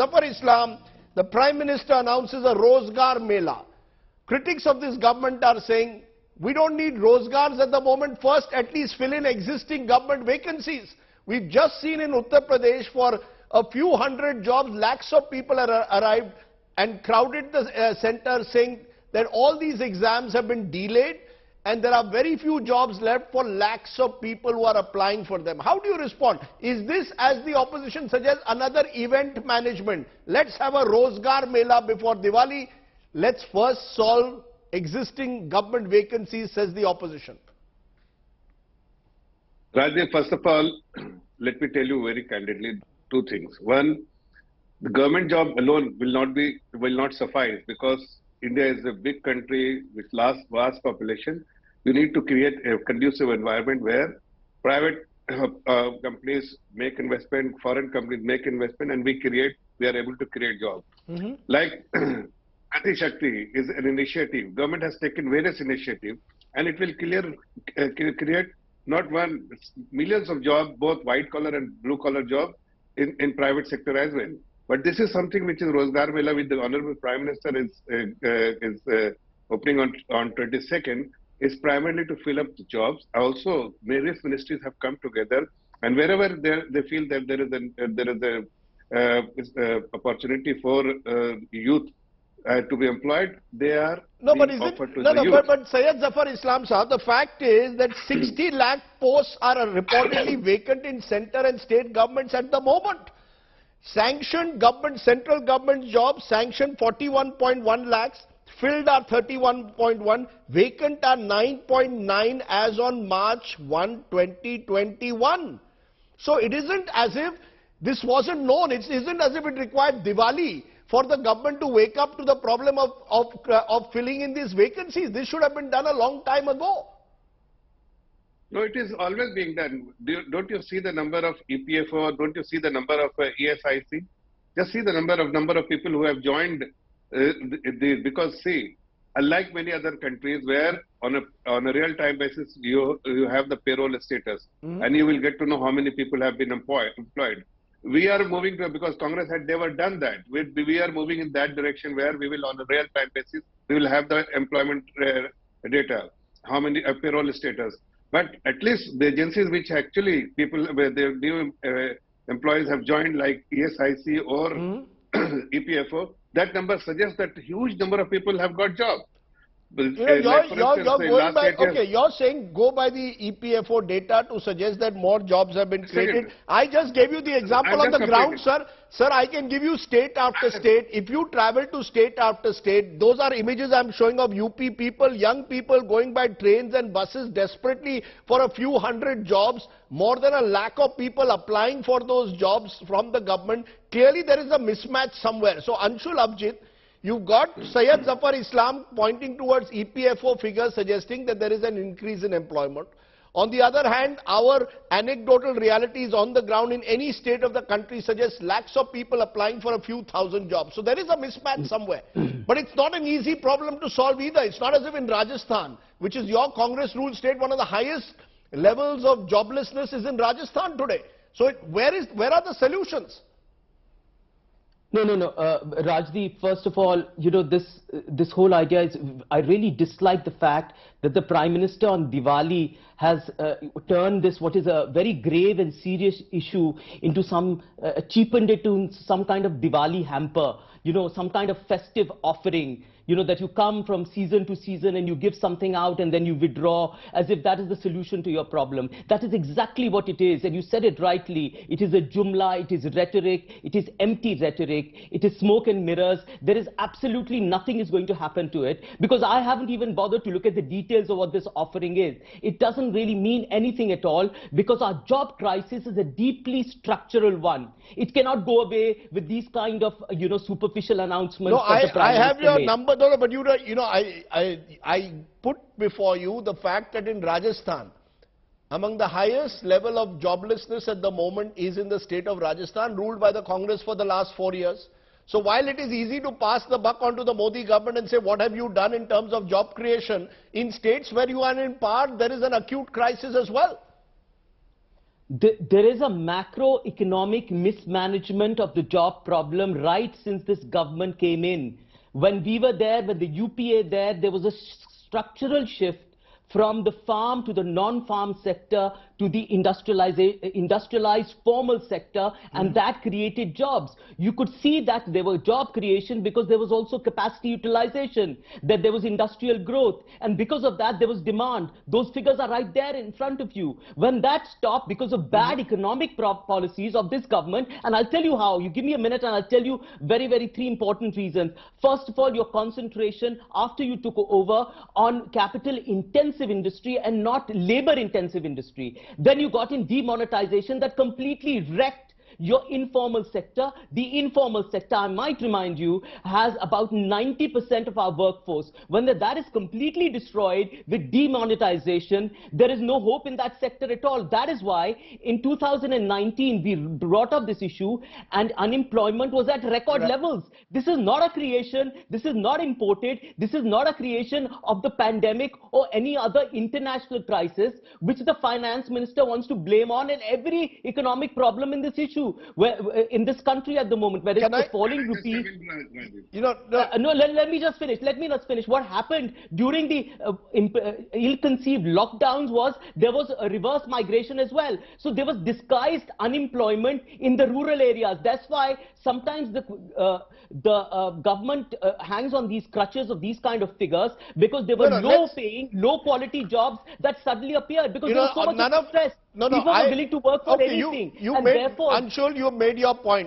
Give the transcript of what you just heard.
Zafar Islam, the Prime Minister announces a Rozgar Mela. Critics of this government are saying, we don't need Rozgars at the moment. First, at least fill in existing government vacancies. We've just seen in Uttar Pradesh for a few hundred jobs, lakhs of people arrived and crowded the center, saying that all these exams have been delayed and there are very few jobs left for lakhs of people who are applying for them. How do you respond? Is this, as the opposition suggests, another event management? Let's have a Rozgar Mela before Diwali. Let's first solve existing government vacancies, says the opposition. Rajdeep, first of all, let me tell you very candidly two things. One, the government job alone will not suffice, because India is a big country with vast population. You need to create a conducive environment where private companies make investment, foreign companies make investment, and we are able to create jobs. Like Ati Shakti is an initiative. Government has taken various initiatives, and it will create not one, millions of jobs, both white collar and blue collar jobs in private sector as well. But this is something which is Rozgar Mela, with the Honorable Prime Minister is opening on 22nd, is primarily to fill up the jobs. Also, various ministries have come together, and wherever they feel that there is a opportunity for youth to be employed, they are offered to the youth. But Syed Zafar Islam Sahab, the fact is that 60 lakh posts are reportedly vacant in center and state governments at the moment. Sanctioned government, central government jobs, sanctioned 41.1 lakhs, filled are 31.1, vacant are 9.9 as on March 1, 2021. So it isn't as if this wasn't known. It isn't as if it required Diwali for the government to wake up to the problem of filling in these vacancies. This should have been done a long time ago. No, it is always being done. Don't you see the number of EPFO? Don't you see the number of ESIC? Just see the number of people who have joined because see, unlike many other countries where on a real-time basis you have the payroll status, and you will get to know how many people have been employed. We are moving to, because Congress had never done that. We are moving in that direction where we will, on a real-time basis, we will have the employment data, how many payroll status. But at least the agencies which actually their new employees have joined, like ESIC or EPFO, that number suggests that a huge number of people have got jobs. You're saying go by the EPFO data to suggest that more jobs have been created. I just gave you the example on the ground, sir. Sir, I can give you state after state. If you travel to state after state, those are images I'm showing of UP people, young people going by trains and buses desperately for a few hundred jobs. More than a lakh of people applying for those jobs from the government. Clearly there is a mismatch somewhere. So Anshul Abjit, you've got Syed Zafar Islam pointing towards EPFO figures suggesting that there is an increase in employment. On the other hand, our anecdotal realities on the ground in any state of the country suggest lakhs of people applying for a few thousand jobs. So there is a mismatch somewhere. But it's not an easy problem to solve either. It's not as if in Rajasthan, which is your Congress-ruled state, one of the highest levels of joblessness is in Rajasthan today. So where are the solutions? No. Rajdeep, first of all, this whole idea is, I really dislike the fact that the Prime Minister on Diwali has turned this, what is a very grave and serious issue, into cheapened it to some kind of Diwali hamper, some kind of festive offering. That you come from season to season and you give something out and then you withdraw as if that is the solution to your problem. That is exactly what it is, and you said it rightly. It is a jumla, it is rhetoric, it is empty rhetoric, it is smoke and mirrors. There is absolutely nothing is going to happen to it, because I haven't even bothered to look at the details of what this offering is. It doesn't really mean anything at all, because our job crisis is a deeply structural one. It cannot go away with these kind of superficial announcements. No, I have your number. No, but I put before you the fact that in Rajasthan, among the highest level of joblessness at the moment is in the state of Rajasthan, ruled by the Congress for the last 4 years. So while it is easy to pass the buck onto the Modi government and say, what have you done in terms of job creation, in states where you are in power, there is an acute crisis as well. There is a macroeconomic mismanagement of the job problem right since this government came in. When we were there, when the UPA there was a structural shift from the farm to the non-farm sector to the industrialized formal sector, and that created jobs. You could see that there were job creation because there was also capacity utilization, that there was industrial growth, and because of that there was demand. Those figures are right there in front of you. When that stopped because of bad economic policies of this government, and I'll tell you how. You give me a minute and I'll tell you very three important reasons. First of all, your concentration after you took over on capital intensive industry and not labor intensive industry. Then you got in demonetization that completely wrecked your informal sector. The informal sector, I might remind you, has about 90% of our workforce. When that is completely destroyed with demonetization, there is no hope in that sector at all. That is why in 2019 we brought up this issue and unemployment was at record levels. This is not a creation, this is not imported, this is not a creation of the pandemic or any other international crisis which the finance minister wants to blame on in every economic problem in this issue. Where in this country at the moment, where it's the falling rupee. No, let me just finish. Let me just finish. What happened during the ill-conceived lockdowns was there was a reverse migration as well. So there was disguised unemployment in the rural areas. That's why sometimes the government hangs on these crutches of these kind of figures, because there were low-paying, low-quality jobs that suddenly appeared because there was so much stress. People were willing to work for anything. Anshul, you made your point.